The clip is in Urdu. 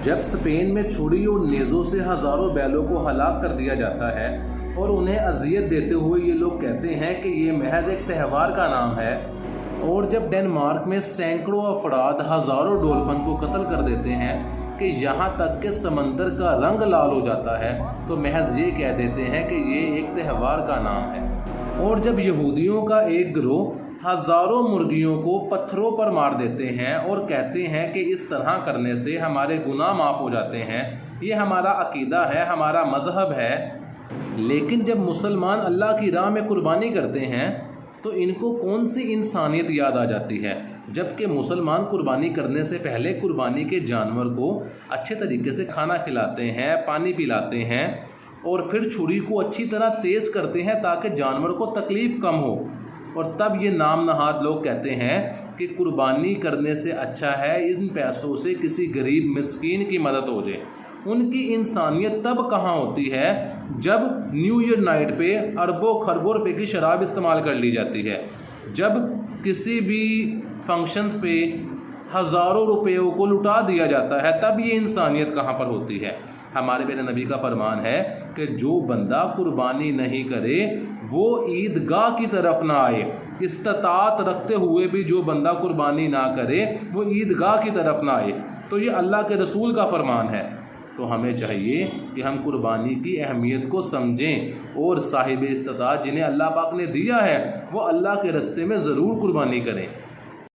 جب اسپین میں چھری اور نیزوں سے ہزاروں بیلوں کو ہلاک کر دیا جاتا ہے اور انہیں اذیت دیتے ہوئے یہ لوگ کہتے ہیں کہ یہ محض ایک تہوار کا نام ہے، اور جب ڈنمارک میں سینکڑوں افراد ہزاروں ڈولفن کو قتل کر دیتے ہیں کہ یہاں تک کہ سمندر کا رنگ لال ہو جاتا ہے، تو محض یہ کہہ دیتے ہیں کہ یہ ایک تہوار کا نام ہے۔ اور جب یہودیوں کا ایک گروہ ہزاروں مرغیوں کو پتھروں پر مار دیتے ہیں اور کہتے ہیں کہ اس طرح کرنے سے ہمارے گناہ معاف ہو جاتے ہیں، یہ ہمارا عقیدہ ہے، ہمارا مذہب ہے، لیکن جب مسلمان اللہ کی راہ میں قربانی کرتے ہیں تو ان کو کون سی انسانیت یاد آ جاتی ہے؟ جبکہ مسلمان قربانی کرنے سے پہلے قربانی کے جانور کو اچھے طریقے سے کھانا کھلاتے ہیں، پانی پلاتے ہیں، اور پھر چھری کو اچھی طرح تیز کرتے ہیں تاکہ جانور کو تکلیف کم ہو، اور تب یہ نام نہاد لوگ کہتے ہیں کہ قربانی کرنے سے اچھا ہے ان پیسوں سے کسی غریب مسکین کی مدد ہو جائے۔ ان کی انسانیت تب کہاں ہوتی ہے جب نیو ایئر نائٹ پہ اربوں خربوں روپے کی شراب استعمال کر لی جاتی ہے، جب کسی بھی فنکشنز پہ ہزاروں روپیوں کو لٹا دیا جاتا ہے، تب یہ انسانیت کہاں پر ہوتی ہے؟ ہمارے پیارے نبی کا فرمان ہے کہ جو بندہ قربانی نہیں کرے وہ عیدگاہ کی طرف نہ آئے۔ استطاعت رکھتے ہوئے بھی جو بندہ قربانی نہ کرے وہ عیدگاہ کی طرف نہ آئے، تو یہ اللہ کے رسول کا فرمان ہے۔ تو ہمیں چاہیے کہ ہم قربانی کی اہمیت کو سمجھیں اور صاحب استطاعت جنہیں اللہ پاک نے دیا ہے وہ اللہ کے راستے میں ضرور قربانی کریں۔